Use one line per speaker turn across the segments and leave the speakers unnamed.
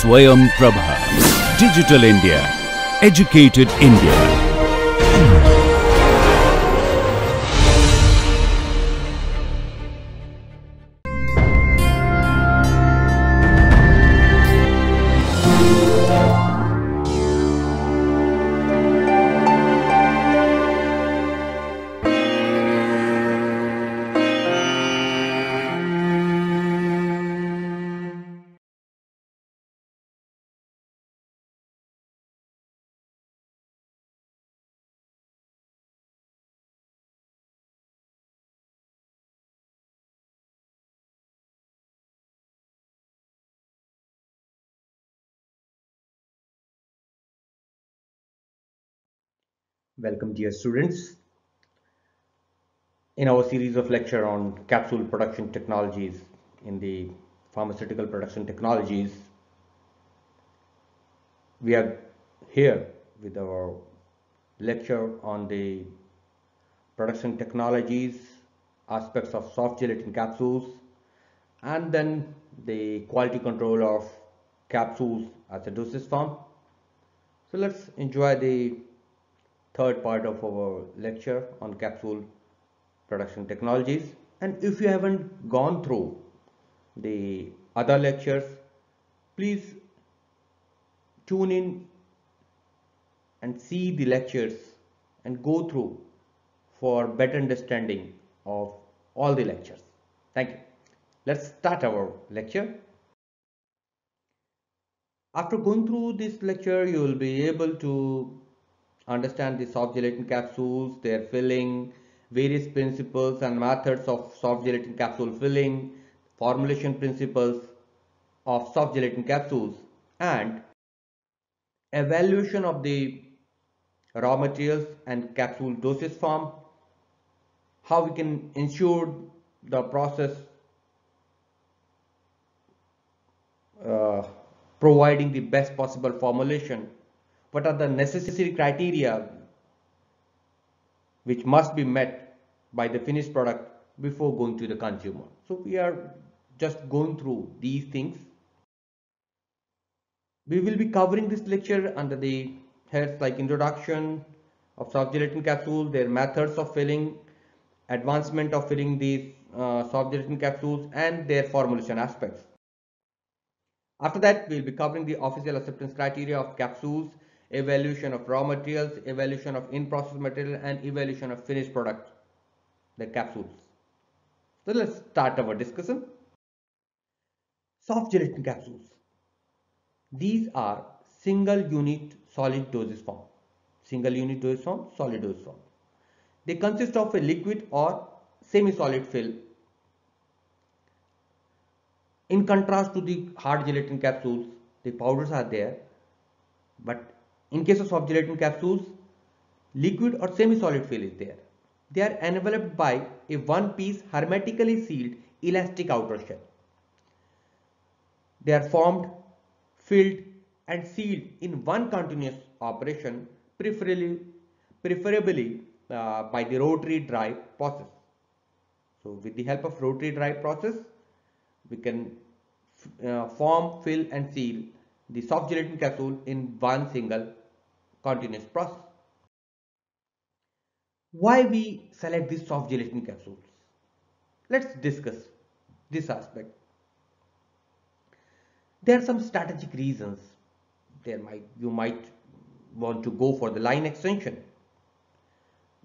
Swayam Prabha. Digital India. Educated India.
Welcome, dear students, in our series of lecture on capsule production technologies in the pharmaceutical production technologies. We are here with our lecture on the production technologies, aspects of soft gelatin capsules, and then the quality control of capsules as a dosage form. So let's enjoy the third part of our lecture on capsule production technologies. And if you haven't gone through the other lectures, please tune in and see the lectures and go through for better understanding of all the lectures. Thank you. Let's start our lecture. After going through this lecture, you will be able to understand the soft gelatin capsules, their filling, various principles and methods of soft gelatin capsule filling, formulation principles of soft gelatin capsules, and evaluation of the raw materials and capsule dosage form, how we can ensure the process uh, providing the best possible formulation, what are the necessary criteria which must be met by the finished product before going to the consumer. So we are just going through these things. We will be covering this lecture under the heads like introduction of soft gelatin capsules, their methods of filling, advancement of filling these soft gelatin capsules, and their formulation aspects. After that, we will be covering the official acceptance criteria of capsules, evaluation of raw materials, evaluation of in-process material, and evaluation of finished product, the capsules. So let's start our discussion. Soft gelatin capsules. These are single unit solid dosage form. Single unit dosage form, solid dosage form. They consist of a liquid or semi-solid fill. In contrast to the hard gelatin capsules, the powders are there, but in case of soft gelatin capsules, liquid or semi-solid fill is there. They are enveloped by a one-piece hermetically sealed elastic outer shell. They are formed, filled and sealed in one continuous operation, preferably by the rotary dry process. So with the help of rotary dry process, we can form, fill and seal the soft gelatin capsule in one single continuous process. Why we select these soft gelatin capsules? Let's discuss this aspect. There are some strategic reasons. You might want to go for the line extension.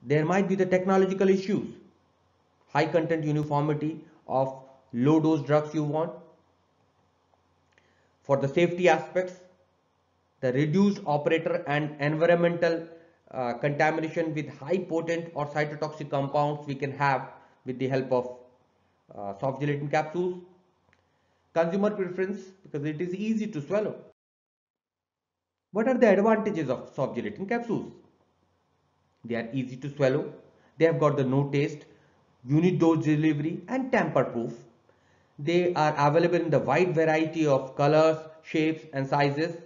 There might be the technological issues, high content uniformity of low dose drugs you want. For the safety aspects, the reduced operator and environmental contamination with high potent or cytotoxic compounds we can have with the help of soft gelatin capsules. Consumer preference, because it is easy to swallow. What are the advantages of soft gelatin capsules? They are easy to swallow. They have got the no taste, unit dose delivery and tamper proof. They are available in the wide variety of colors, shapes and sizes.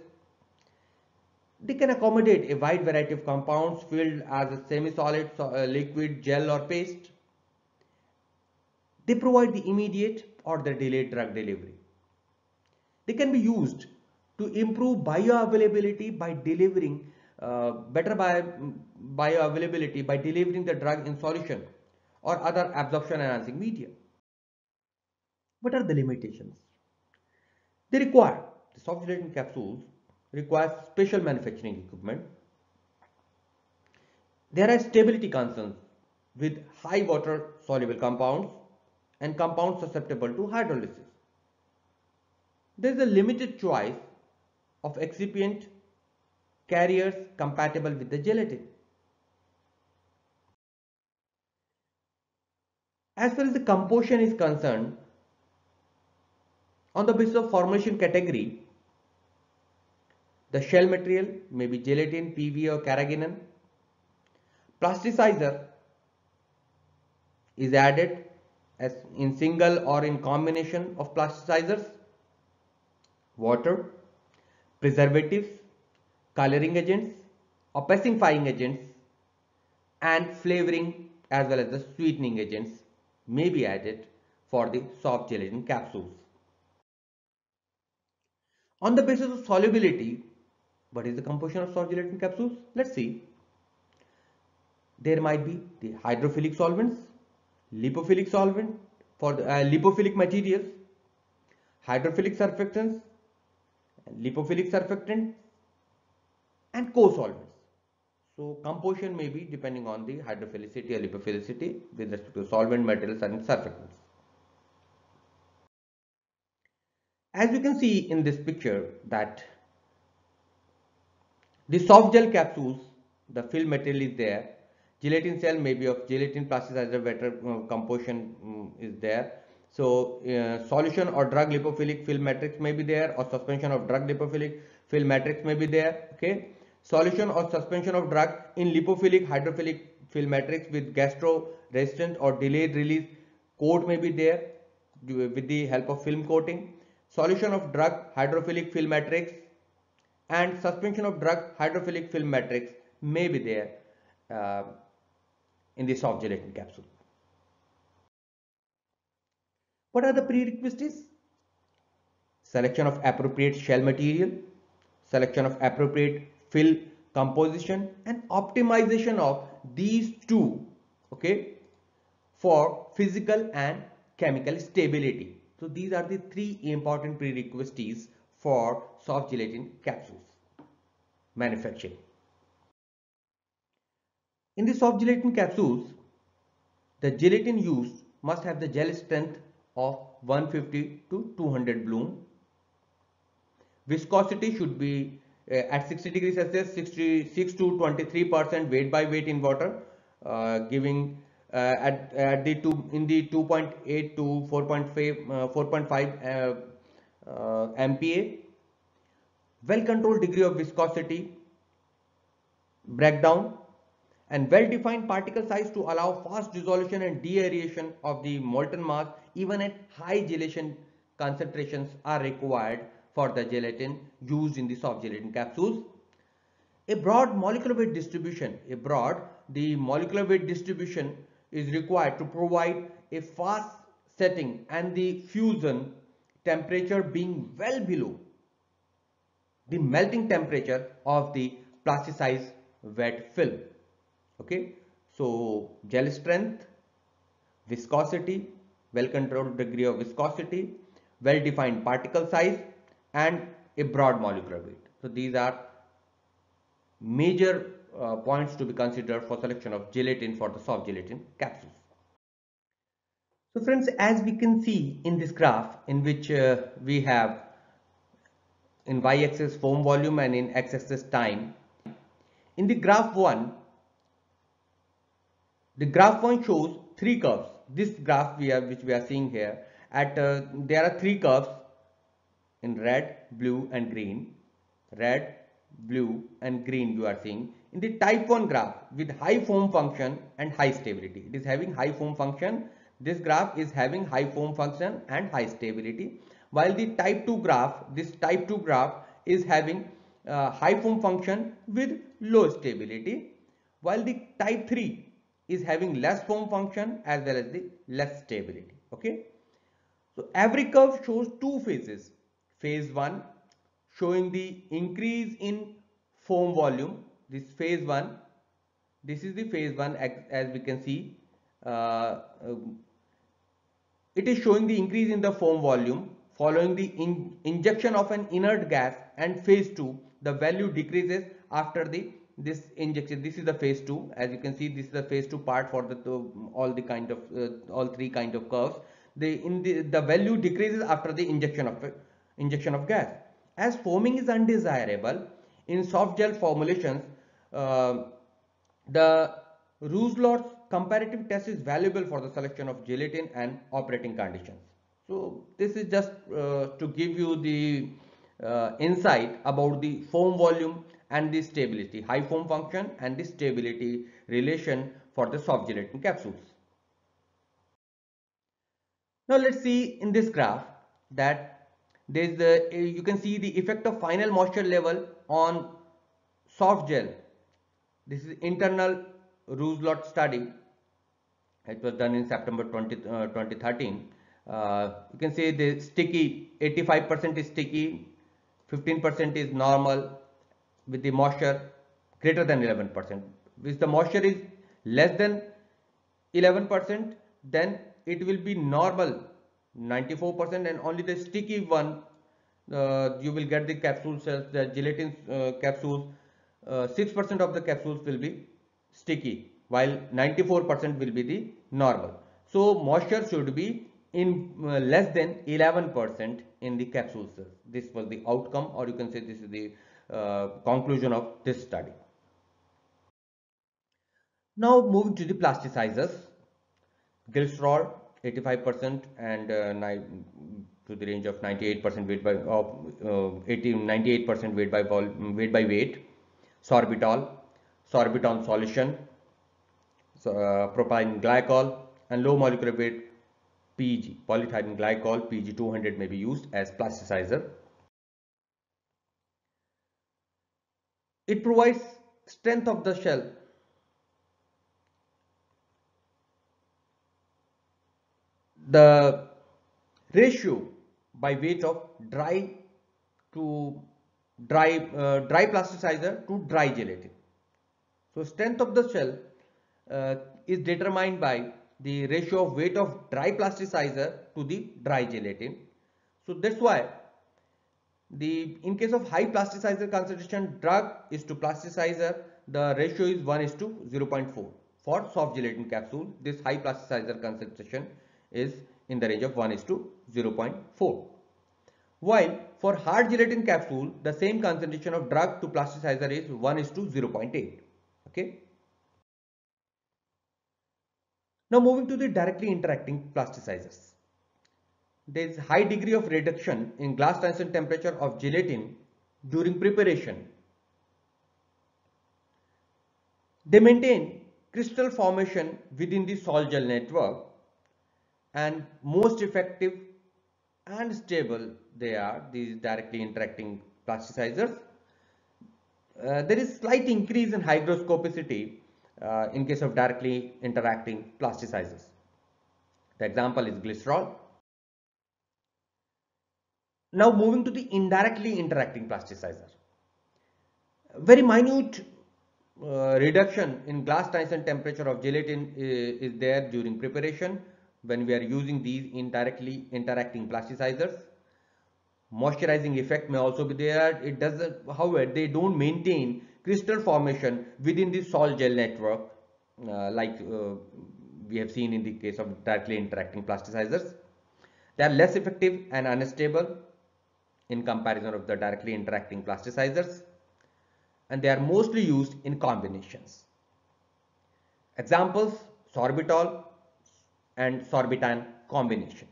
They can accommodate a wide variety of compounds filled as a semi-solid, liquid, gel or paste. They provide the immediate or the delayed drug delivery. They can be used to improve bioavailability by delivering better bioavailability by delivering the drug in solution or other absorption enhancing media. What are the limitations? They require the soft gelatin capsules require special manufacturing equipment. There are stability concerns with high water soluble compounds and compounds susceptible to hydrolysis. There is a limited choice of excipient carriers compatible with the gelatin. As far as the composition is concerned, on the basis of formulation category, the shell material may be gelatin, PVA or carrageenan. Plasticizer is added as in single or in combination of plasticizers, water, preservatives, coloring agents, opacifying agents and flavoring as well as the sweetening agents may be added for the soft gelatin capsules. On the basis of solubility, what is the composition of soft gelatin capsules? Let's see. There might be the hydrophilic solvents, lipophilic solvent for the lipophilic materials, hydrophilic surfactants, lipophilic surfactant and co-solvents. So composition may be depending on the hydrophilicity or lipophilicity with respect to solvent materials and surfactants. As you can see in this picture that the soft gel capsules, the film material is there. Gelatin cell may be of gelatin plasticizer better composition is there. So solution or drug lipophilic film matrix may be there or suspension of drug lipophilic film matrix may be there. Okay. Solution or suspension of drug in lipophilic hydrophilic film matrix with gastro resistant or delayed release coat may be there with the help of film coating. Solution of drug hydrophilic film matrix and suspension of drug hydrophilic film matrix may be there in the soft gelatin capsule. What are the prerequisites? Selection of appropriate shell material, selection of appropriate fill composition and optimization of these two, okay, for physical and chemical stability. So these are the three important prerequisites for soft gelatin capsules manufacturing. In the soft gelatin capsules, the gelatin used must have the gel strength of 150 to 200 bloom. Viscosity should be at 60 degrees Celsius, 66 to 23% weight by weight in water, giving at the 2.8 to 4.5 MPa. Well controlled degree of viscosity breakdown and well defined particle size to allow fast dissolution and deaeration of the molten mass even at high gelation concentrations are required for the gelatin used in the soft gelatin capsules. A broad molecular weight distribution, the molecular weight distribution is required to provide a fast setting and the fusion temperature being well below the melting temperature of the plasticized wet film. Okay, so gel strength, viscosity, well controlled degree of viscosity, well defined particle size and a broad molecular weight. So these are major points to be considered for selection of gelatin for the soft gelatin capsules. So friends, as we can see in this graph in which we have in y-axis foam volume and in x-axis time. In the graph 1, the graph 1 shows three curves. This graph which we are seeing here, there are three curves in red, blue and green. Red, blue and green you are seeing. In the type 1 graph with high foam function and high stability. It is having high foam function. This graph is having high foam function and high stability. While the type 2 graph, this type 2 graph is having high foam function with low stability. While the type 3 is having less foam function as well as the less stability. Okay. So every curve shows two phases. Phase 1 showing the increase in foam volume. This phase 1, this is the phase 1, as we can see. It is showing the increase in the foam volume following the injection of an inert gas, and phase 2 the value decreases after this injection. This is the phase 2. As you can see, this is the phase 2 part for all three kind of curves. The value decreases after the injection of gas. As foaming is undesirable in soft gel formulations, the Rousselot's comparative test is valuable for the selection of gelatin and operating conditions. So this is just to give you the insight about the foam volume and the stability, high foam function and the stability relation for the soft gelatin capsules. Now let's see in this graph that you can see the effect of final moisture level on soft gel. This is internal Rousselot study. It was done in September 2013. You can see the sticky, 85% is sticky, 15% is normal with the moisture greater than 11%. If the moisture is less than 11%, then it will be normal 94%, and only the sticky one you will get the capsule cells, the gelatin capsules. 6% of the capsules will be sticky, while 94% will be the normal. So moisture should be in less than 11% in the capsule cells. This was the outcome, or you can say this is the conclusion of this study. Now moving to the plasticizers, glycerol 85% and to the range of 98% weight by 98% weight by weight. Sorbitol, sorbitol solution, propylene glycol, and low molecular weight PEG, polyethylene glycol, PEG 200 may be used as plasticizer. It provides strength of the shell. The ratio by weight of dry plasticizer to dry gelatin. So strength of the shell is determined by the ratio of weight of dry plasticizer to the dry gelatin. So that's why in case of high plasticizer concentration drug is to plasticizer, the ratio is 1:0.4. For soft gelatin capsule, this high plasticizer concentration is in the range of 1:0.4. While for hard gelatin capsule, the same concentration of drug to plasticizer is 1:0.8. Okay. Now moving to the directly interacting plasticizers. There is high degree of reduction in glass transition temperature of gelatin during preparation. They maintain crystal formation within the sol gel network, and most effective and stable they are, these directly interacting plasticizers. There is slight increase in hygroscopicity in case of directly interacting plasticizers. The example is glycerol. Now moving to the indirectly interacting plasticizer. Very minute reduction in glass transition temperature of gelatin is there during preparation when we are using these indirectly interacting plasticizers. Moisturizing effect may also be there. It doesn't, however, they don't maintain crystal formation within the sol gel network like we have seen in the case of directly interacting plasticizers. They are less effective and unstable in comparison of the directly interacting plasticizers, and they are mostly used in combinations. Examples: sorbitol and sorbitan combination.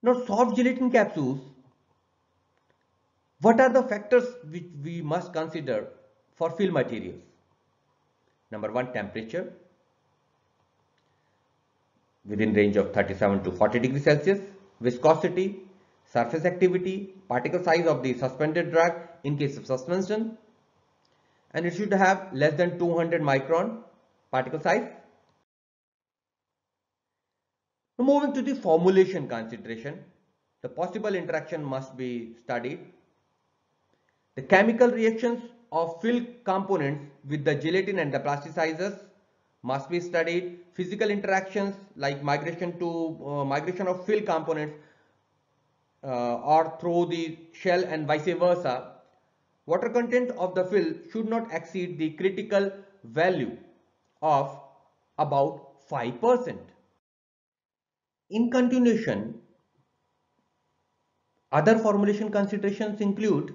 Now soft gelatin capsules, what are the factors which we must consider for fill materials? Number 1, temperature within range of 37 to 40 degrees Celsius, viscosity, surface activity, particle size of the suspended drug in case of suspension, and it should have less than 200 micron particle size. Now moving to the formulation consideration, The possible interaction must be studied. The chemical reactions of fill components with the gelatin and the plasticizers must be studied. Physical interactions like migration of fill components or through the shell and vice versa. Water content of the fill should not exceed the critical value of about 5%. In continuation, other formulation considerations include,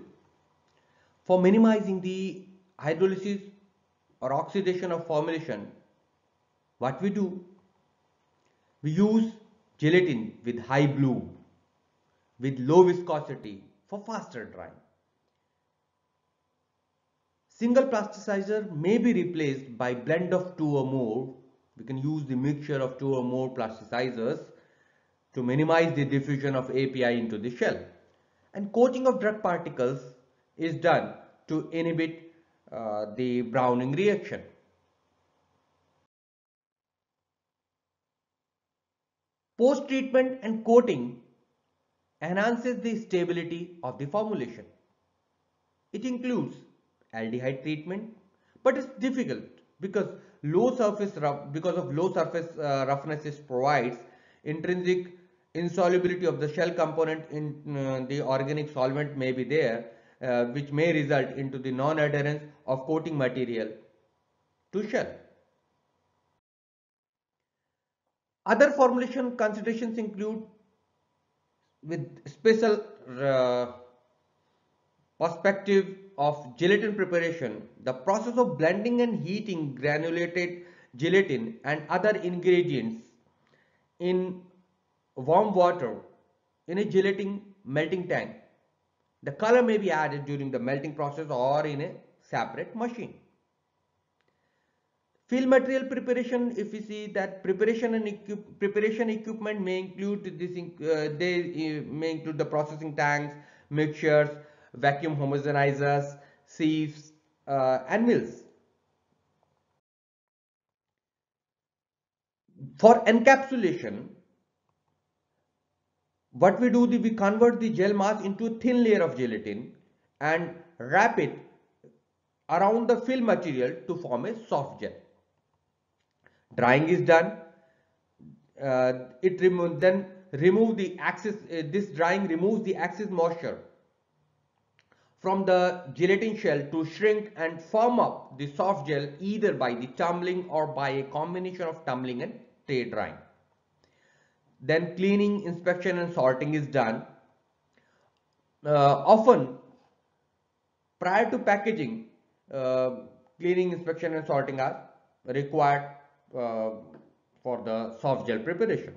for minimizing the hydrolysis or oxidation of formulation, what we do, we use gelatin with high bloom, with low viscosity for faster drying. Single plasticizer may be replaced by blend of two or more. We can use the mixture of two or more plasticizers to minimize the diffusion of API into the shell. And coating of drug particles is done to inhibit the browning reaction. Post-treatment and coating enhances the stability of the formulation. It includes aldehyde treatment, but it's difficult because of low surface roughness provides intrinsic insolubility of the shell component in the organic solvent may be there, which may result into the non-adherence of coating material to shell. Other formulation considerations include, with special perspective of gelatin preparation, the process of blending and heating granulated gelatin and other ingredients in warm water in a gelatin melting tank. The color may be added during the melting process or in a separate machine. Fill material preparation, if we see that preparation equipment may include may include the processing tanks, mixtures, vacuum homogenizers, sieves, and mills. For encapsulation, what we do, we convert the gel mass into a thin layer of gelatin and wrap it around the fill material to form a soft gel. Drying is done. Then remove the excess. This drying removes the excess moisture from the gelatin shell to shrink and firm up the soft gel either by the tumbling or by a combination of tumbling and tray drying. Then cleaning, inspection and sorting is done. Often prior to packaging, cleaning, inspection and sorting are required for the soft gel preparation.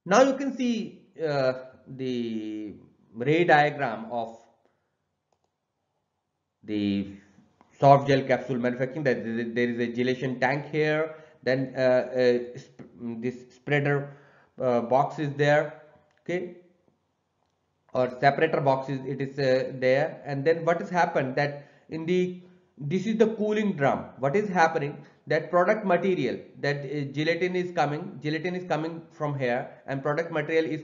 Now you can see the ray diagram of the soft gel capsule manufacturing. That there is a gelation tank here, then this spreader box is there, okay, or separator box is there, and then what has happened that this is the cooling drum. What is happening, that product material, that gelatin is coming from here, and product material is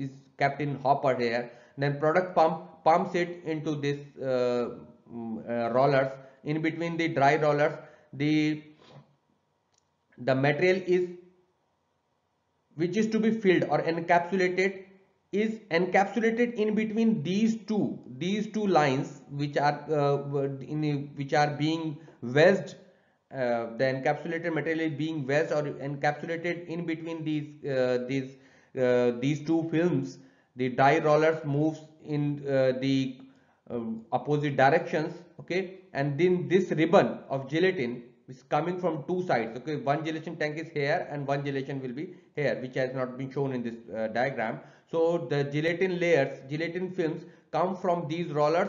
is kept in hopper here. Then product pumps it into this rollers. In between the dry rollers, the material which is to be filled or encapsulated is encapsulated in between these two lines, which are being wedged. The encapsulated material is being wedged or encapsulated in between these two films. The die rollers moves in the opposite directions, okay, and then this ribbon of gelatin is coming from two sides, okay. One gelation tank is here and one gelation will be here, which has not been shown in this diagram. So the gelatin films come from these rollers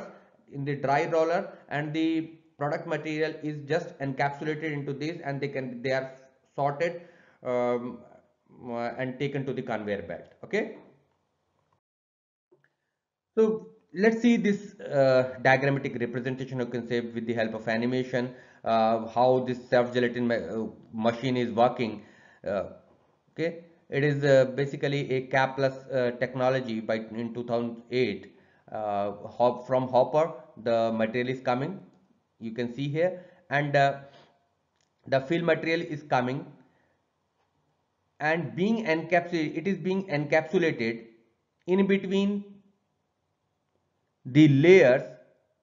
in the dry roller, and the product material is just encapsulated into this, and they are sorted and taken to the conveyor belt, okay. So let's see this diagrammatic representation, you can say, with the help of animation, how this self gelatin machine is working, okay. It is basically a capless technology by in 2008. From Hopper, the material is coming. You can see here, and the fill material is coming and being encapsulated. It is being encapsulated in between the layers,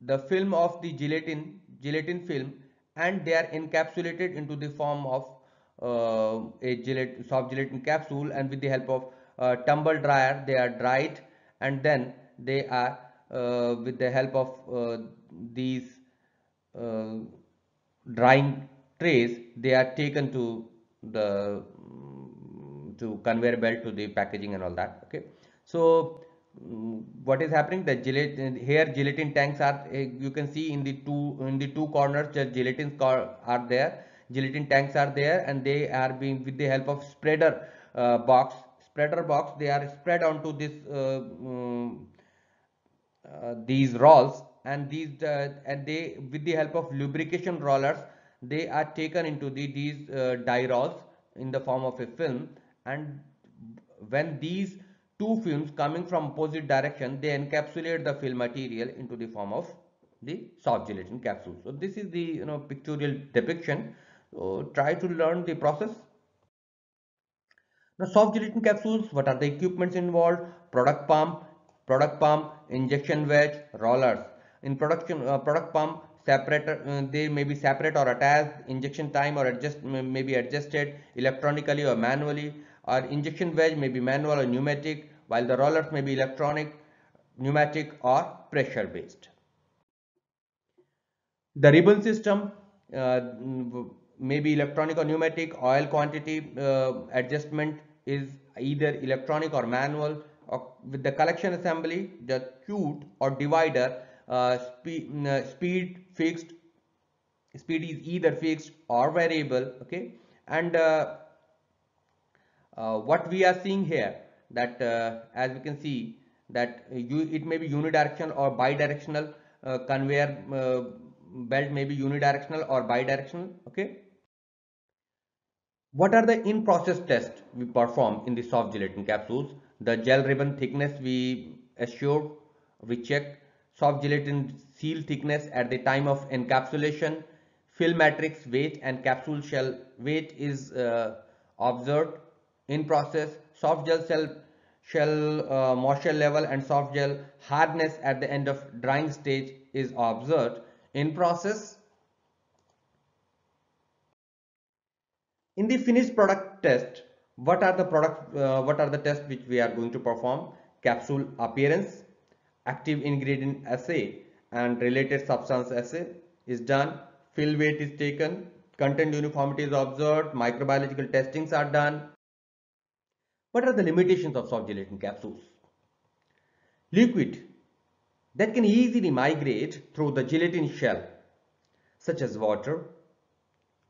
the film of the gelatin film, and they are encapsulated into the form of a soft gelatin capsule, and with the help of tumble dryer they are dried, and then they are with the help of these uh, drying trays, they are taken to the to conveyor belt to the packaging and all that. Okay, so what is happening, the gelatin here, gelatin tanks are you can see in the two corners, the are there, gelatin tanks are there, and they are being, with the help of spreader box, they are spread onto this these rolls, and they, with the help of lubrication rollers, they are taken into these die rolls in the form of a film, and when these two films coming from opposite direction, they encapsulate the film material into the form of the soft gelatin capsule. So this is the pictorial depiction. So try to learn the process. Now, soft gelatin capsules, what are the equipments involved? Product pump, injection wedge, rollers. In product pump, separator, they may be separate or attached. Injection time or may be adjusted electronically or manually. Or injection wedge may be manual or pneumatic, while the rollers may be electronic, pneumatic, or pressure based. The ribbon system may be electronic or pneumatic. Oil quantity adjustment is either electronic or manual. With the collection assembly, the chute or divider, speed fixed. Speed is either fixed or variable. Okay, and what we are seeing here, that as we can see, that it may be unidirectional or bidirectional. Conveyor belt may be unidirectional or bidirectional. Okay, what are the in-process tests we perform in the soft gelatin capsules? The gel ribbon thickness we assured, we check. Soft gelatin seal thickness at the time of encapsulation. Fill matrix weight and capsule shell weight is observed. In process, soft gel shell moisture level and soft gel hardness at the end of drying stage is observed. In process, in the finished product test, what are the tests which we are going to perform? Capsule appearance, active ingredient assay, and related substance assay is done. Fill weight is taken, content uniformity is observed, microbiological testings are done. What are the limitations of soft gelatin capsules? Liquid that can easily migrate through the gelatin shell, such as water,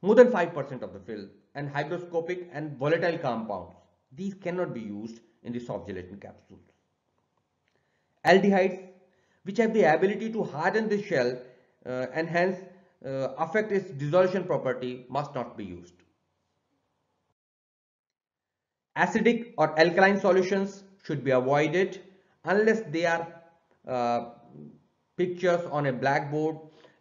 more than 5% of the fill, and hygroscopic and volatile compounds. These cannot be used in the soft gelatin capsules. Aldehydes, which have the ability to harden the shell and hence affect its dissolution property, must not be used. Acidic or alkaline solutions should be avoided unless they are uh, pictures on a blackboard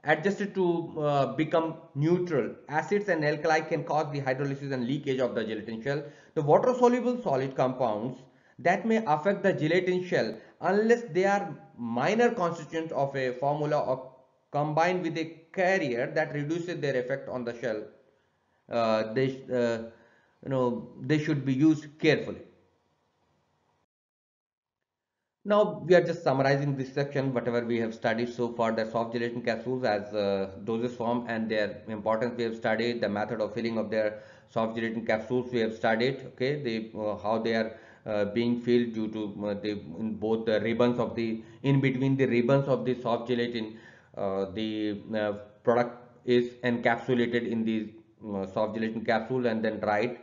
adjusted to become neutral. Acids and alkali can cause the hydrolysis and leakage of the gelatin shell. The water soluble solid compounds that may affect the gelatin shell unless they are minor constituents of a formula or combined with a carrier that reduces their effect on the shell. They should be used carefully. Now we are just summarizing this section, whatever we have studied so far. The soft gelatin capsules as dosage form and their importance we have studied. The method of filling of their soft gelatin capsules we have studied. Okay, how they are being filled due to in both the ribbons of the, in between the ribbons of the soft gelatin, the product is encapsulated in the soft gelatin capsule and then dried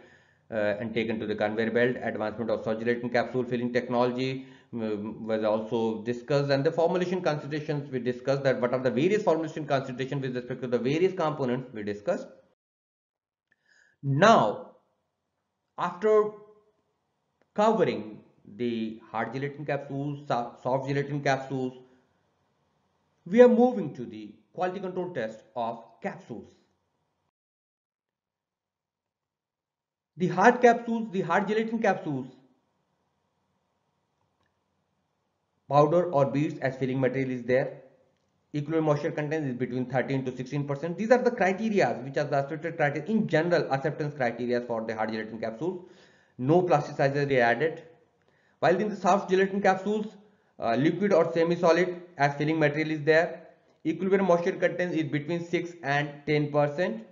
and taken to the conveyor belt. Advancement of soft gelatin capsule filling technology was also discussed, and the formulation considerations we discussed, that what are the various formulation considerations with respect to the various components we discussed. Now, after covering the hard gelatin capsules, soft gelatin capsules. We are moving to the quality control test of capsules. The hard capsules, the hard gelatin capsules, powder or beads as filling material is there. Equilibrium moisture content is between 13 to 16%. These are the criteria which are the accepted criteria in general acceptance criteria for the hard gelatin capsules. No plasticizer is added. While in the soft gelatin capsules, liquid or semi-solid as filling material is there. Equilibrium moisture content is between 6 and 10%.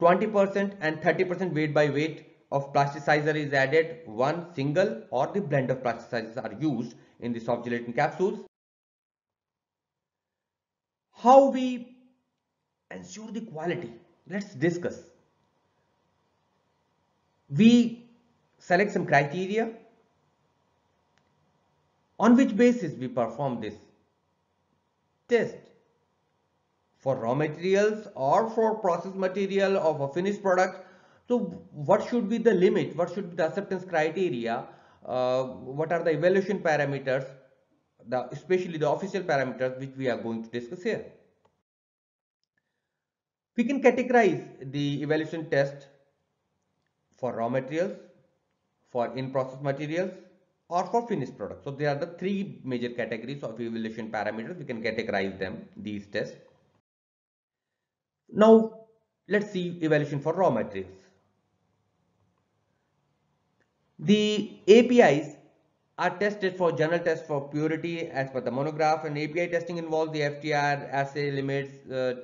20% and 30% weight by weight of plasticizer is added. One single or the blend of plasticizers are used in the soft gelatin capsules. How we ensure the quality? Let's discuss. We select some criteria on which basis we perform this test. For raw materials or for processed material of a finished product. So what should be the limit? What should be the acceptance criteria? What are the evaluation parameters, especially the official parameters which we are going to discuss here? We can categorize the evaluation test for raw materials, for in-process materials, or for finished products. So there are the three major categories of evaluation parameters. We can categorize them, these tests. Now, let's see evaluation for raw materials. The APIs are tested for general test for purity as per the monograph, and API testing involves the FTR assay limits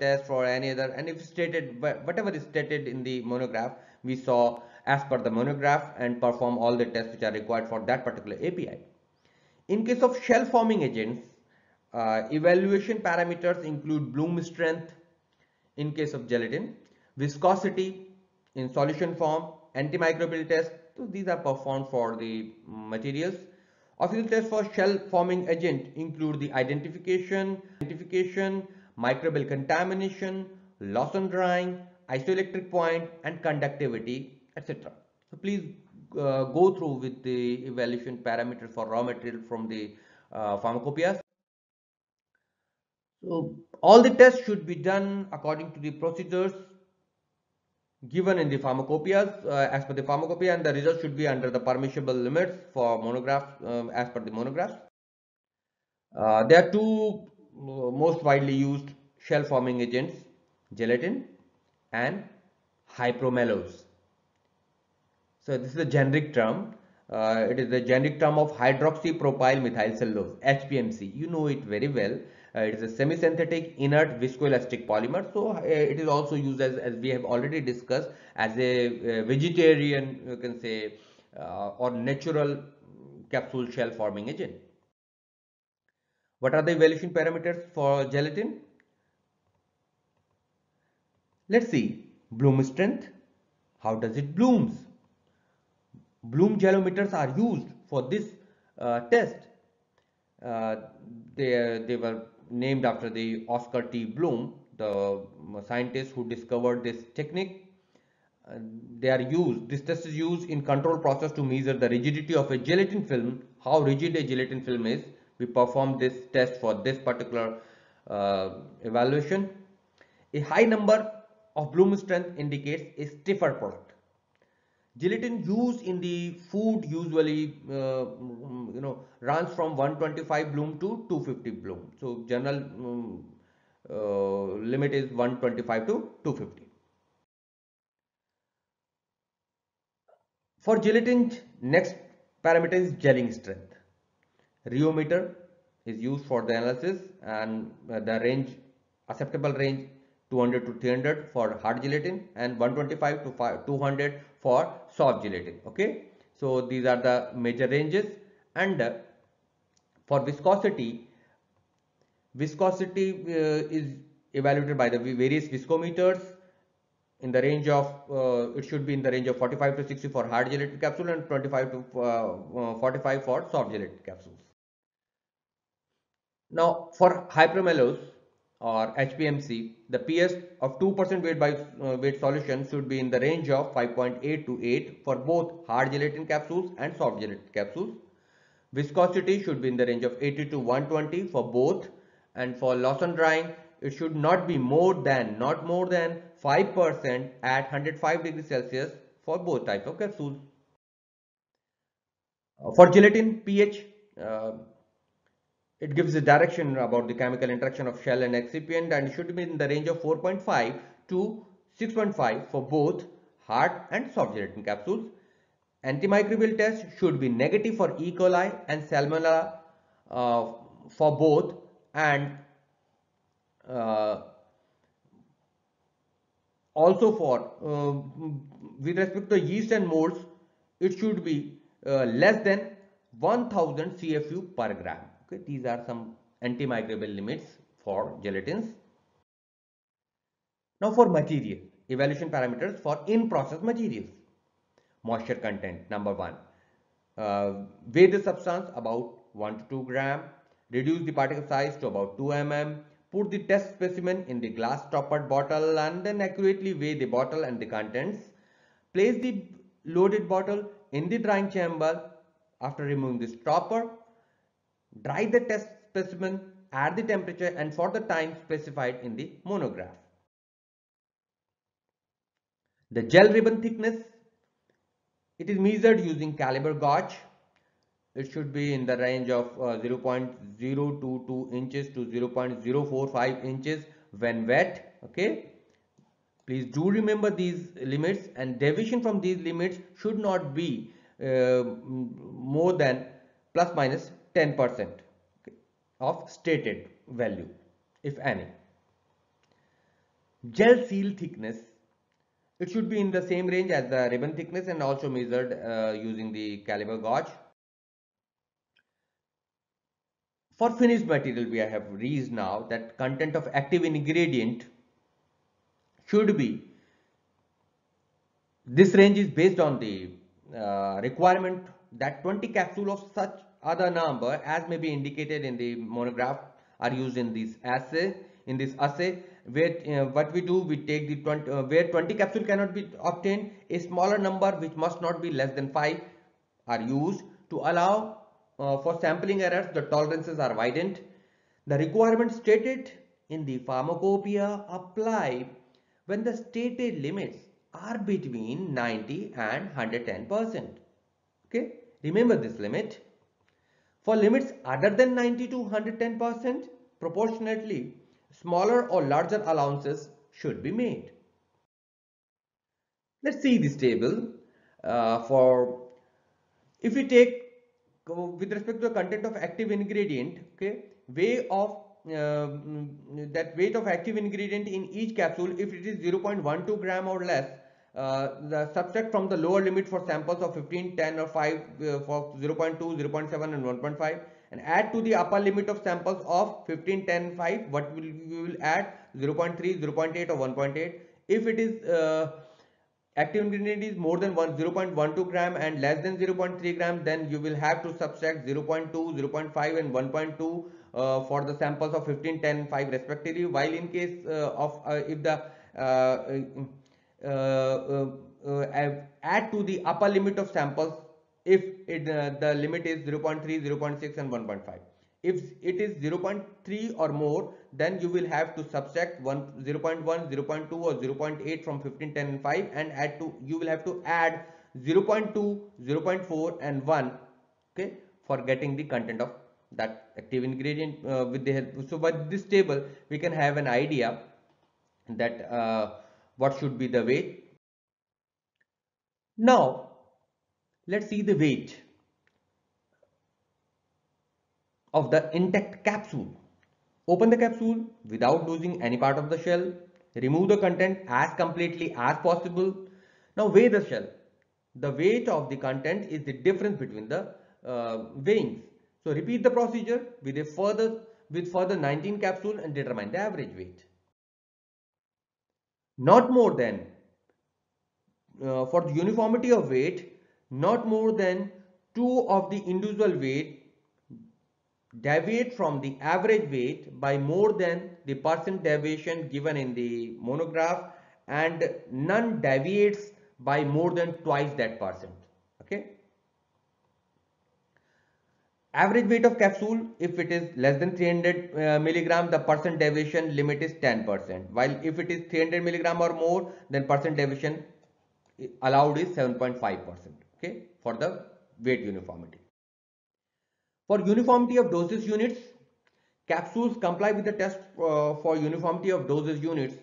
test for any other, and if stated, whatever is stated in the monograph, we saw as per the monograph and perform all the tests which are required for that particular API. In case of shell forming agents, evaluation parameters include bloom strength in case of gelatin, viscosity in solution form, antimicrobial test. So these are performed for the materials. Official tests for shell forming agent include the identification, microbial contamination, loss on drying, isoelectric point, and conductivity, etc. So please go through with the evaluation parameters for raw material from the pharmacopoeias. So all the tests should be done according to the procedures given in the pharmacopoeias as per the pharmacopoeia, and the results should be under the permissible limits for monographs as per the monographs. There are two most widely used shell forming agents, gelatin and hypromellose. So this is a generic term. It is the generic term of hydroxypropyl methylcellulose, HPMC. You know it very well. It is a semi-synthetic inert viscoelastic polymer. So it is also used as we have already discussed, as a vegetarian, you can say, or natural capsule shell forming agent. What are the evaluation parameters for gelatin? Let's see. Bloom strength. How does it blooms? Bloom gelometers are used for this test. They were named after the Oscar T. Bloom, the scientist who discovered this technique. This test is used in control process to measure the rigidity of a gelatin film, how rigid a gelatin film is. We perform this test for this particular evaluation. A high number of bloom strength indicates a stiffer product. Gelatin used in the food usually runs from 125 bloom to 250 bloom. So general limit is 125 to 250. For gelatin, next parameter is gelling strength. Rheometer is used for the analysis, and the range, acceptable range, 200 to 300 for hard gelatin and 125 to 200 for soft gelatin. Okay, so these are the major ranges. And for viscosity is evaluated by the various viscometers in the range of it should be in the range of 45 to 60 for hard gelatin capsule and 25 to 45 for soft gelatin capsules. Now for hypromellose, or HPMC, the pH of 2% weight by weight solution should be in the range of 5.8 to 8 for both hard gelatin capsules and soft gelatin capsules. Viscosity should be in the range of 80 to 120 for both, and for loss on drying it should not be more than 5% at 105 degrees Celsius for both types of capsules. For gelatin pH, uh, it gives a direction about the chemical interaction of shell and excipient, and it should be in the range of 4.5 to 6.5 for both hard and soft gelatin capsules. Antimicrobial test should be negative for E. coli and Salmonella for both, and uh, also for with respect to yeast and molds, it should be less than 1000 CFU per gram. Okay, these are some antimicrobial limits for gelatins. Now for material, evaluation parameters for in-process materials. Moisture content, number one. Weigh the substance about 1 to 2 gram. Reduce the particle size to about 2 mm. Put the test specimen in the glass stoppered bottle and then accurately weigh the bottle and the contents. Place the loaded bottle in the drying chamber. After removing the stopper, dry the test specimen at the temperature and for the time specified in the monograph. The gel ribbon thickness, it is measured using caliber gauge. It should be in the range of 0.022 inches to 0.045 inches when wet. Okay, please do remember these limits, and deviation from these limits should not be more than plus minus 10% of stated value, if any. Gel seal thickness, it should be in the same range as the ribbon thickness and also measured using the caliber gauge. For finished material, we have reached now that content of active ingredient should be, this range is based on the requirement that 20 capsule of such other number as may be indicated in the monograph are used in this assay. In this assay, where what we do, we take the 20 where 20 capsule cannot be obtained, a smaller number which must not be less than 5 are used to allow for sampling errors. The tolerances are widened. The requirements stated in the pharmacopoeia apply when the stated limits are between 90 and 110%. Okay, remember this limit. For limits other than 90 to 110%, proportionately smaller or larger allowances should be made. Let's see this table. For if we take with respect to the content of active ingredient, okay, that weight of active ingredient in each capsule, if it is 0.12 gram or less, the subtract from the lower limit for samples of 15, 10 or 5 for 0.2, 0.7 and 1.5, and add to the upper limit of samples of 15, 10, 5, what we will add 0.3, 0.8 or 1.8. If it is active ingredient is more than 0.12 gram and less than 0.3 gram, then you will have to subtract 0.2, 0.5 and 1.2 for the samples of 15, 10, 5 respectively. While in case of if the add to the upper limit of samples if the limit is 0.3, 0.6 and 1.5. If it is 0.3 or more, then you will have to subtract 0.1, 0.2 or 0.8 from 15, 10 and 5 and add to, you will have to add 0.2, 0.4 and 1, okay, for getting the content of that active ingredient with the help. So by this table we can have an idea that what should be the weight. Now let's see the weight of the intact capsule. Open the capsule without losing any part of the shell. Remove the content as completely as possible. Now weigh the shell. The weight of the content is the difference between the weighings. So repeat the procedure with further 19 capsules and determine the average weight. Not more than for the uniformity of weight, not more than 2 of the individual weight deviate from the average weight by more than the percent deviation given in the monograph, and none deviates by more than twice that percent. Okay. Average weight of capsule, if it is less than 300 milligram, the percent deviation limit is 10%. While if it is 300 milligram or more, then percent deviation allowed is 7.5%. Okay, for the weight uniformity. For uniformity of dosage units, capsules comply with the test for uniformity of dosage units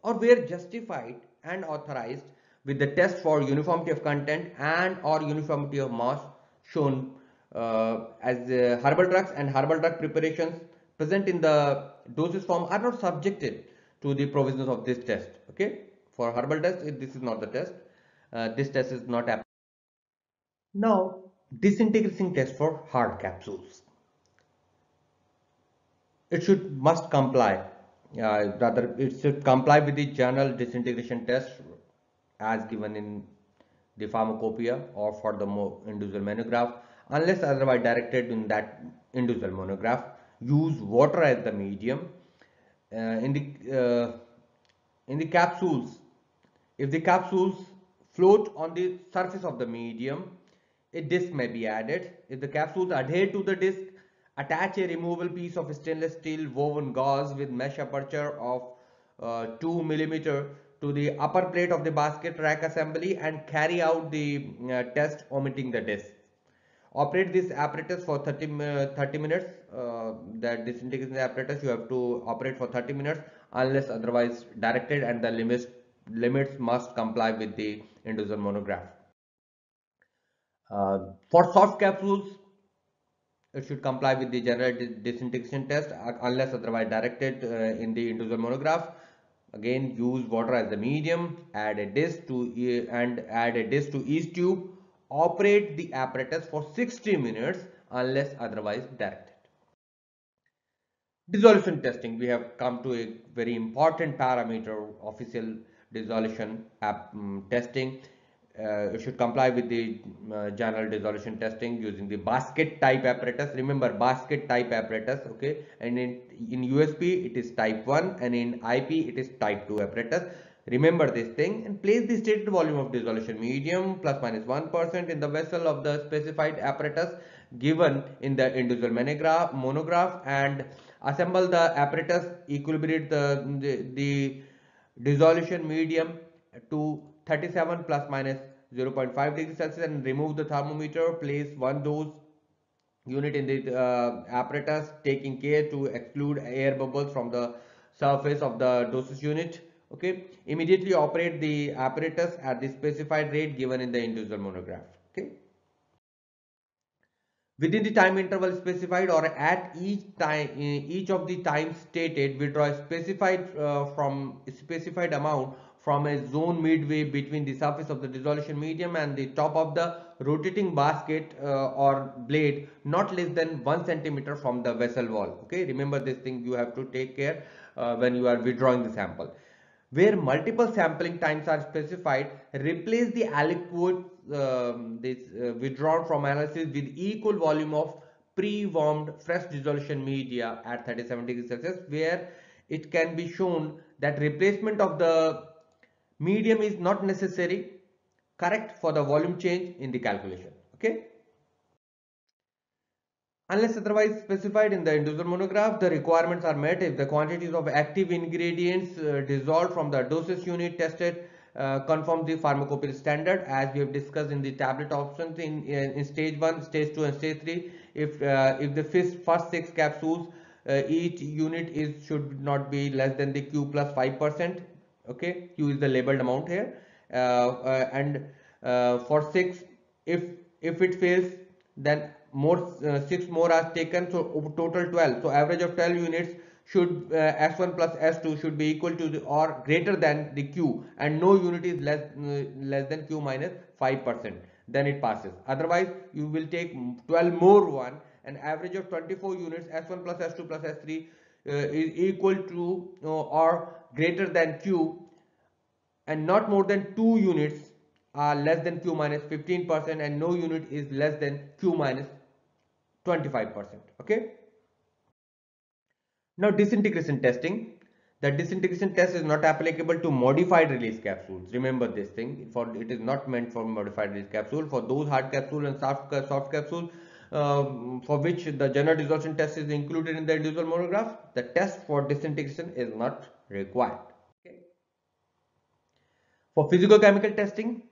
or were justified and authorized with the test for uniformity of content and or uniformity of mass shown as herbal drugs and herbal drug preparations present in the dosage form are not subjected to the provisions of this test. Okay, for herbal test, this is not the test. This test is not applicable. Now, disintegration test for hard capsules. It must comply, rather it should comply with the general disintegration test as given in the pharmacopoeia or for the individual monograph, unless otherwise directed in that individual monograph. Use water as the medium. In the capsules, if the capsules float on the surface of the medium, a disc may be added. If the capsules adhere to the disc, attach a removable piece of stainless steel woven gauze with mesh aperture of 2 millimeter to the upper plate of the basket rack assembly and carry out the test omitting the disc. Operate this apparatus for 30 minutes. That disintegration apparatus you have to operate for 30 minutes unless otherwise directed, and the limits must comply with the individual monograph. For soft capsules, it should comply with the general disintegration test unless otherwise directed in the individual monograph. Again, use water as the medium, add a disc to each tube. Operate the apparatus for 60 minutes unless otherwise directed. Dissolution testing. We have come to a very important parameter, official dissolution testing. It should comply with the general dissolution testing using the basket type apparatus. Remember, basket type apparatus. Okay, and in USP it is type 1 and in IP it is type 2 apparatus. Remember this thing, and place the stated volume of dissolution medium plus minus 1% in the vessel of the specified apparatus given in the individual monograph, and assemble the apparatus, equilibrate the dissolution medium to 37 plus minus 0.5 degrees Celsius and remove the thermometer. Place one dose unit in the apparatus, taking care to exclude air bubbles from the surface of the dosage unit. Okay, immediately operate the apparatus at the specified rate given in the individual monograph. Okay, within the time interval specified or at each of the times stated, withdraw a specified amount from a zone midway between the surface of the dissolution medium and the top of the rotating basket or blade, not less than 1 centimeter from the vessel wall. Okay, remember this thing, you have to take care when you are withdrawing the sample. Where multiple sampling times are specified, replace the aliquot withdrawn from analysis with equal volume of pre-warmed fresh dissolution media at 37 degrees Celsius, where it can be shown that replacement of the medium is not necessary. Correct for the volume change in the calculation. Okay. Unless otherwise specified in the individual monograph, the requirements are met if the quantities of active ingredients dissolved from the dosage unit tested conform the pharmacopoeia standard, as we have discussed in the tablet options in stage 1, stage 2 and stage 3. If the first 6 capsules, each unit should not be less than the Q plus 5%. Okay, Q is the labeled amount here, and for 6, if it fails, then 6 more are taken, so total 12. So average of 12 units should S1 plus S2 should be equal to or greater than the Q, and no unit is less than Q minus 5%, then it passes. Otherwise you will take 12 more one, and average of 24 units S1 plus S2 plus S3 is equal to or greater than Q, and not more than 2 units are less than Q minus 15%, and no unit is less than Q minus 25%. Okay. Now disintegration testing. The disintegration test is not applicable to modified release capsules. Remember this thing. For it is not meant for modified release capsule. For those hard capsule and soft capsule for which the general dissolution test is included in the individual monograph, the test for disintegration is not required. Okay. For physicochemical testing,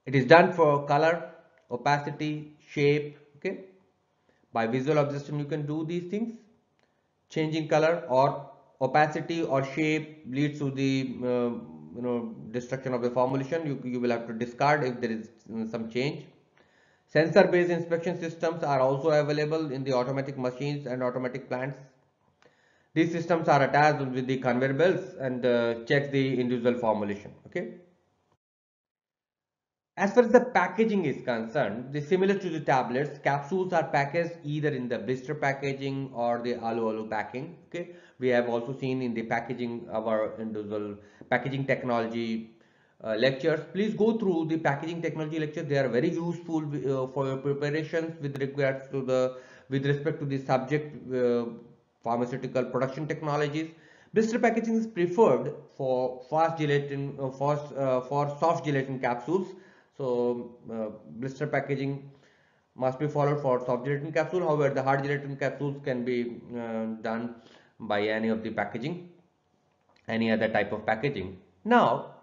it is done for color, opacity, shape. Okay. By visual observation, you can do these things. Changing color or opacity or shape leads to the destruction of the formulation. You will have to discard if there is some change. Sensor based inspection systems are also available in the automatic machines and automatic plants. These systems are attached with the conveyor belts and check the individual formulation. Okay. As far as the packaging is concerned, similar to the tablets, capsules are packaged either in the blister packaging or the alu packing. Okay, we have also seen in the packaging our individual packaging technology lectures. Please go through the packaging technology lectures. They are very useful for your preparations with respect to the subject pharmaceutical production technologies. Blister packaging is preferred for for soft gelatin capsules. So blister packaging must be followed for soft gelatin capsule. However, the hard gelatin capsules can be done by any of the packaging, any other type of packaging. Now,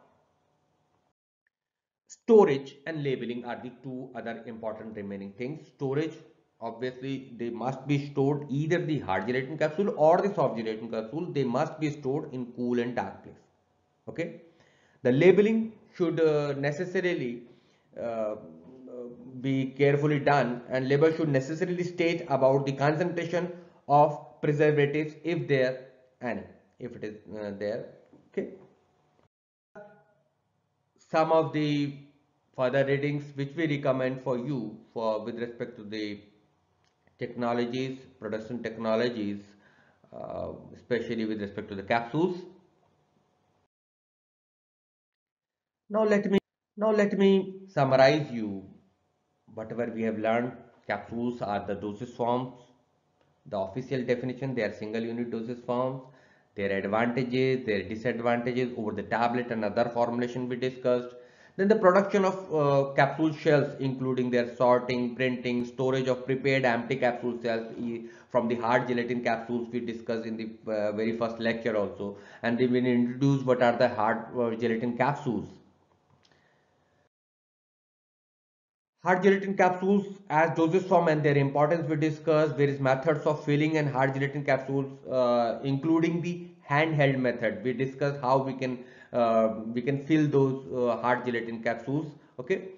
storage and labeling are the two other important remaining things. Storage, obviously, they must be stored either the hard gelatin capsule or the soft gelatin capsule. They must be stored in cool and dark place. Okay. The labeling should necessarily uh, be carefully done, and label should necessarily state about the concentration of preservatives if there any, if it is there. Okay. Some of the further readings which we recommend for you for with respect to the technologies, production technologies, especially with respect to the capsules. Now let me summarize you whatever we have learned. Capsules are the dosage forms. The official definition, they are single unit dosage forms. Their advantages, their disadvantages over the tablet and other formulation we discussed. Then the production of capsule shells, including their sorting, printing, storage of prepared empty capsule cells from the hard gelatin capsules we discussed in the very first lecture also. And then we introduce what are the hard gelatin capsules. Hard gelatin capsules as dosage form and their importance we discussed. Various methods of filling and hard gelatin capsules, including the handheld method. We discussed how we can fill those hard gelatin capsules. Okay,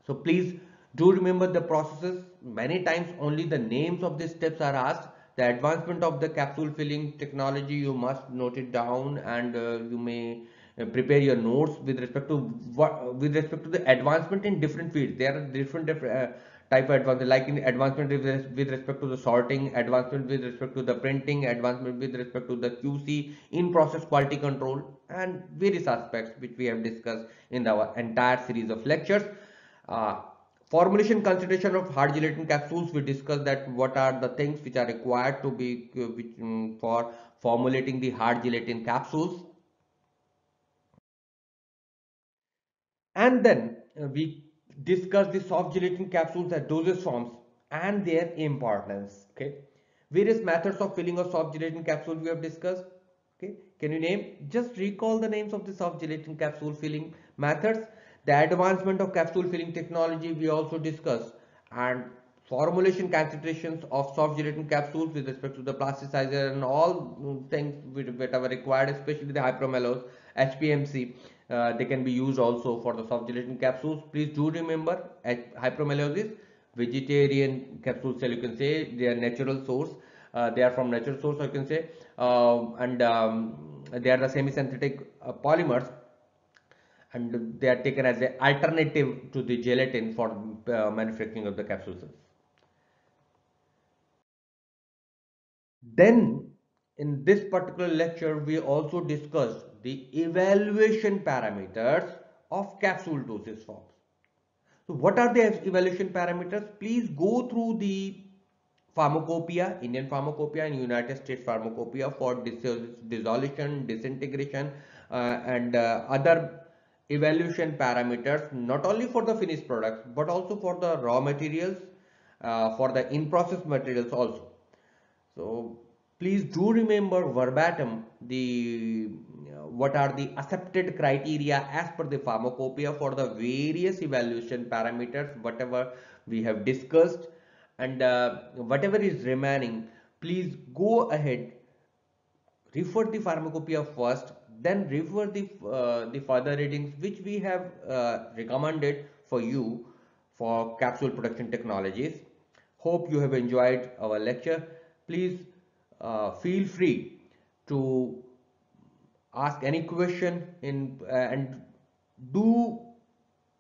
so please do remember the processes. Many times only the names of the steps are asked. The advancement of the capsule filling technology, you must note it down, and you may prepare your notes with respect to the advancement in different fields. There are different type of advancement, like in advancement with respect to the sorting, advancement with respect to the printing, advancement with respect to the QC, in process quality control, and various aspects which we have discussed in our entire series of lectures. uh, Formulation consideration of hard gelatin capsules, we discussed that what are the things which are required to be for formulating the hard gelatin capsules. And then we discussed the soft gelatin capsules as dosage forms and their importance. Okay, various methods of filling of soft gelatin capsule we have discussed. Okay, can you name, just recall the names of the soft gelatin capsule filling methods. The advancement of capsule filling technology we also discussed, and formulation concentrations of soft gelatin capsules with respect to the plasticizer and all things that are required, especially the hypromalose, HPMC. They can be used also for the soft gelatin capsules. Please do remember, hypromalose is vegetarian capsule cell, you can say. They are natural source. They are from natural source, you can say, and they are the semi-synthetic polymers, and they are taken as an alternative to the gelatin for manufacturing of the capsules. Then in this particular lecture we also discussed the evaluation parameters of capsule dosage forms. So what are the evaluation parameters? Please go through the pharmacopoeia, Indian pharmacopoeia and United States pharmacopoeia for dissolution, disintegration, and other evaluation parameters, not only for the finished products but also for the raw materials, for the in-process materials also. So please do remember verbatim the what are the accepted criteria as per the pharmacopoeia for the various evaluation parameters, whatever we have discussed, and whatever is remaining, please go ahead, refer the pharmacopoeia first, then refer the further readings which we have recommended for you for capsule production technologies. Hope you have enjoyed our lecture. Please feel free to ask any question in and do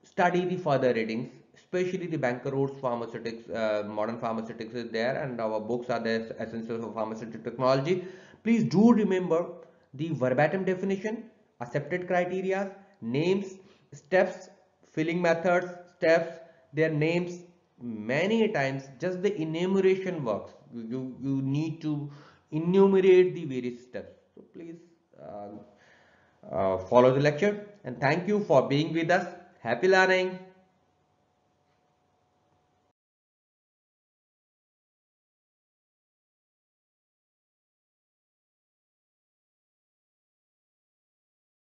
study the further readings, especially the Banker Roots Pharmaceutics, Modern Pharmaceutics is there, and our books are the Essentials of Pharmaceutical Technology. Please do remember the verbatim definition, accepted criteria, names, steps, filling methods, steps, their names. Many times, just the enumeration works. You need to enumerate the various steps. So please follow the lecture, and thank you for being with us. Happy learning.